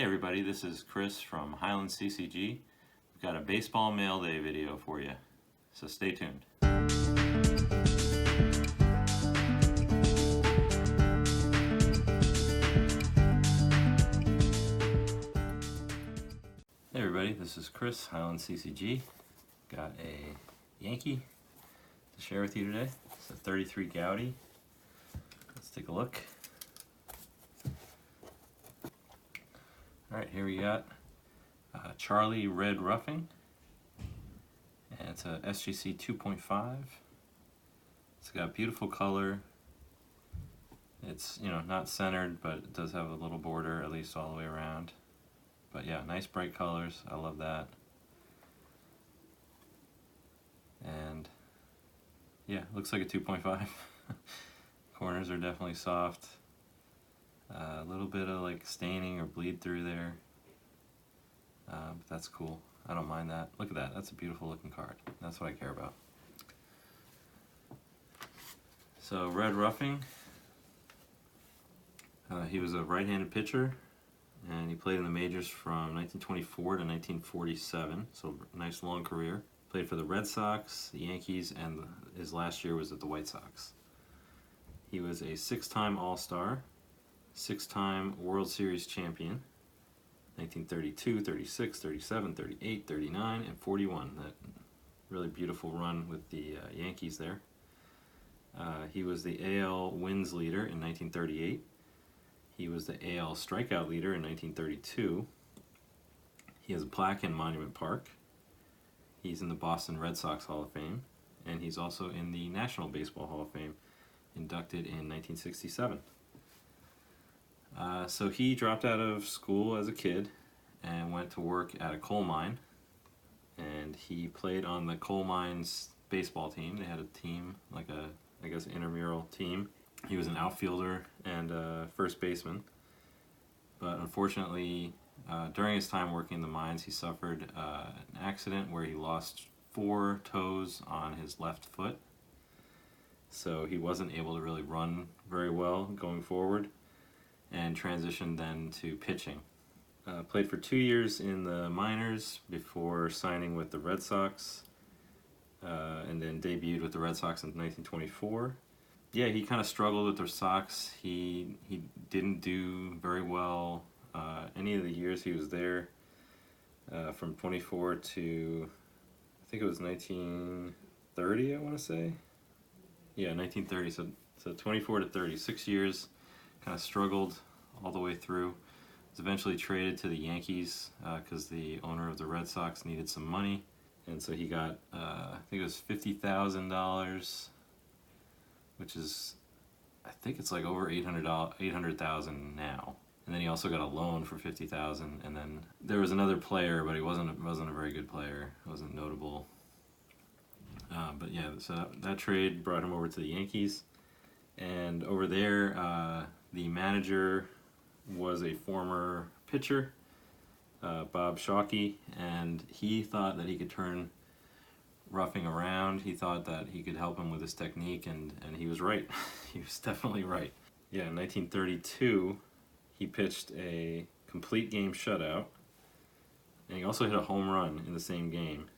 Hey everybody, this is Chris from Highland CCG. We've got a baseball mail day video for you, so stay tuned. Hey everybody, this is Chris, Highland CCG. Got a Yankee to share with you today. It's a 33 Goudey. Let's take a look. Alright, here we got Charlie Red Ruffing, and it's a SGC 2.5. It's got beautiful color. It's, not centered, but it does have a little border, at least all the way around. But yeah, nice bright colors. I love that. And yeah, looks like a 2.5. Corners are definitely soft. A little bit of like staining or bleed through there. But that's cool. I don't mind that. Look at that. That's a beautiful looking card. That's what I care about. So Red Ruffing. He was a right-handed pitcher, and he played in the majors from 1924 to 1947. So nice long career. Played for the Red Sox, the Yankees, and his last year was at the White Sox. He was a 6-time All-Star, 6-time World Series champion, 1932, 36, 37, 38, 39, and 41. That really beautiful run with the Yankees there. He was the AL wins leader in 1938. He was the AL strikeout leader in 1932. He has a plaque in Monument Park. He's in the Boston Red Sox Hall of Fame, and he's also in the National Baseball Hall of Fame, inducted in 1967. So he dropped out of school as a kid and went to work at a coal mine, and he played on the coal mine's baseball team. They had a team, like a, I guess, intramural team. He was an outfielder and first baseman, but unfortunately during his time working in the mines he suffered an accident where he lost 4 toes on his left foot, so he wasn't able to really run very well going forward, and transitioned then to pitching. Played for 2 years in the minors before signing with the Red Sox, and then debuted with the Red Sox in 1924. Yeah, he kind of struggled with the Sox. He didn't do very well any of the years he was there, from 24 to, I think it was 1930, I want to say. Yeah, 1930, so 24 to 30, 6 years, kind of struggled all the way through. Was eventually traded to the Yankees because the owner of the Red Sox needed some money, and so he got, I think it was $50,000, which is, I think it's like over $800,000 now. And then he also got a loan for $50,000, and then there was another player, but he wasn't a very good player. It wasn't notable. But yeah, so that trade brought him over to the Yankees, and over there, the manager was a former pitcher, Bob Shockey, and he thought that he could turn Ruffing around. He thought that he could help him with his technique, and he was right. He was definitely right. Yeah, in 1932, he pitched a complete game shutout, and he also hit a home run in the same game,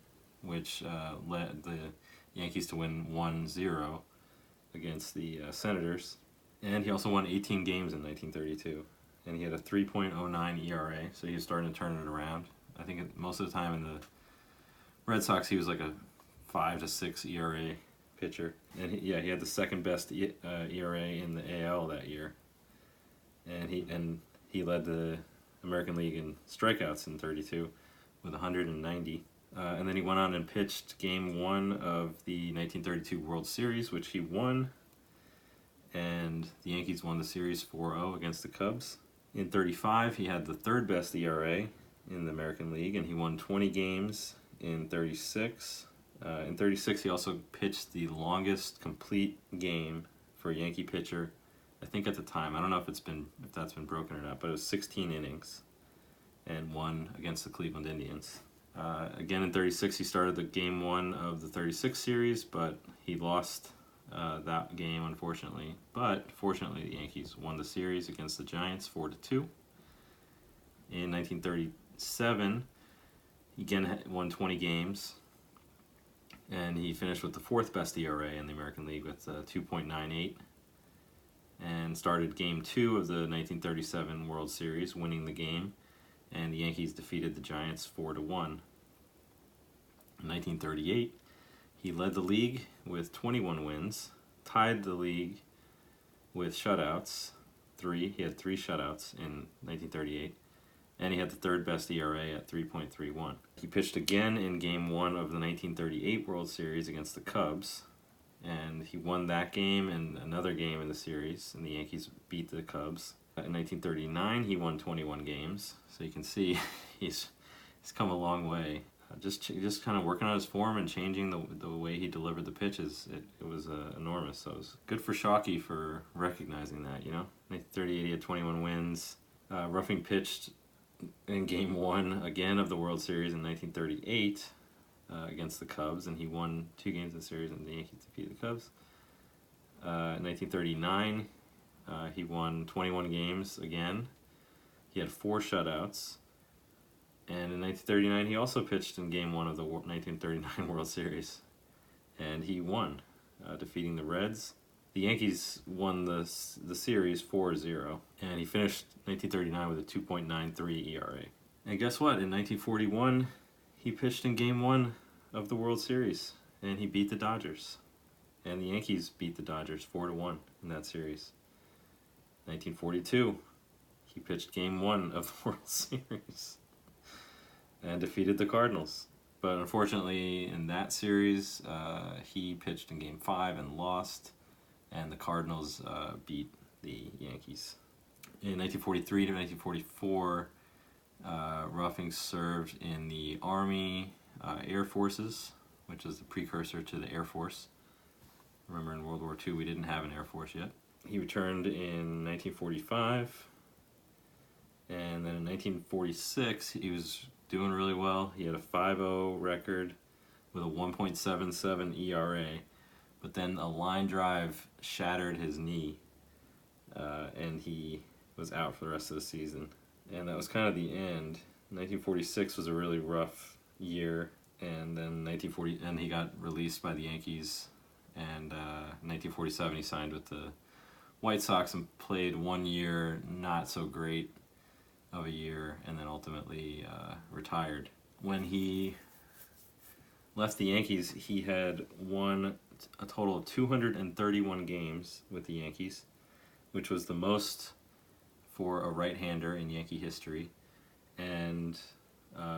which led the Yankees to win 1-0 against the Senators. And he also won 18 games in 1932, and he had a 3.09 ERA, so he was starting to turn it around. I think most of the time in the Red Sox, he was like a 5 to 6 ERA pitcher, and he had the second best ERA in the AL that year, and he led the American League in strikeouts in 32 with 190. And then he went on and pitched Game 1 of the 1932 World Series, which he won, and the Yankees won the series 4-0 against the Cubs. In 35, he had the third best ERA in the American League, and he won 20 games in 36. In 36, he also pitched the longest complete game for a Yankee pitcher, I think at the time. I don't know if that's been broken or not, but it was 16 innings, and won against the Cleveland Indians. Again in 36, he started the Game 1 of the 36 series, but he lost that game, unfortunately. But fortunately, the Yankees won the series against the Giants 4-2. In 1937, he again won 20 games, and he finished with the 4th best ERA in the American League with 2.98, and started Game 2 of the 1937 World Series, winning the game, and the Yankees defeated the Giants 4-1. In 1938, he led the league with 21 wins, tied the league with shutouts, 3. He had 3 shutouts in 1938, and he had the 3rd best ERA at 3.31. He pitched again in Game 1 of the 1938 World Series against the Cubs, and he won that game and another game in the series, and the Yankees beat the Cubs. In 1939, he won 21 games, so you can see he's come a long way. Just kind of working on his form and changing the way he delivered the pitches. It was enormous. So it was good for Shockey for recognizing that, you know. 1938, he had 21 wins. Ruffing pitched in Game 1 again of the World Series in 1938 against the Cubs, and he won 2 games in the series, and the Yankees defeated the Cubs. In 1939, he won 21 games again. He had 4 shutouts. And in 1939, he also pitched in Game 1 of the 1939 World Series, and he won, defeating the Reds. The Yankees won the series 4-0, and he finished 1939 with a 2.93 ERA. And guess what? In 1941, he pitched in Game 1 of the World Series, and he beat the Dodgers. And the Yankees beat the Dodgers 4-1 in that series. 1942, he pitched Game 1 of the World Series and defeated the Cardinals. But unfortunately, in that series, he pitched in Game 5 and lost, and the Cardinals beat the Yankees. In 1943 to 1944, Ruffing served in the Army Air Forces, which is the precursor to the Air Force. Remember, in World War II, we didn't have an Air Force yet. He returned in 1945, and then in 1946, he was doing really well. He had a 5-0 record with a 1.77 ERA, but then a line drive shattered his knee, and he was out for the rest of the season. And that was kind of the end. 1946 was a really rough year, and then he got released by the Yankees, and in 1947 he signed with the White Sox and played 1 year, not so great of a year, and then ultimately retired. When he left the Yankees, he had won a total of 231 games with the Yankees, which was the most for a right-hander in Yankee history, and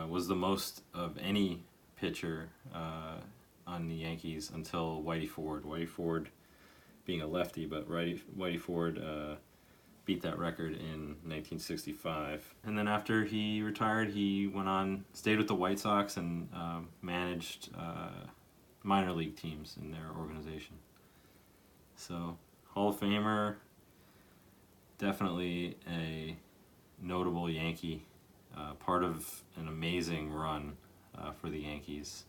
was the most of any pitcher on the Yankees until Whitey Ford. Whitey Ford being a lefty, but Whitey Ford beat that record in 1965. And then after he retired, he went on, stayed with the White Sox and managed minor league teams in their organization. So, Hall of Famer, definitely a notable Yankee, part of an amazing run for the Yankees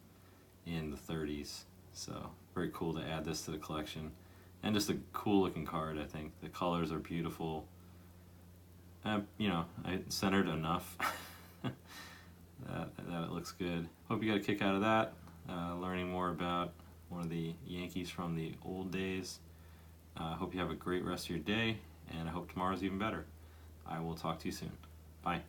in the 30s. So, very cool to add this to the collection. And just a cool looking card, I think. The colors are beautiful. Centered enough that it looks good. Hope you got a kick out of that, learning more about one of the Yankees from the old days. Hope you have a great rest of your day, and I hope tomorrow's even better. I will talk to you soon. Bye.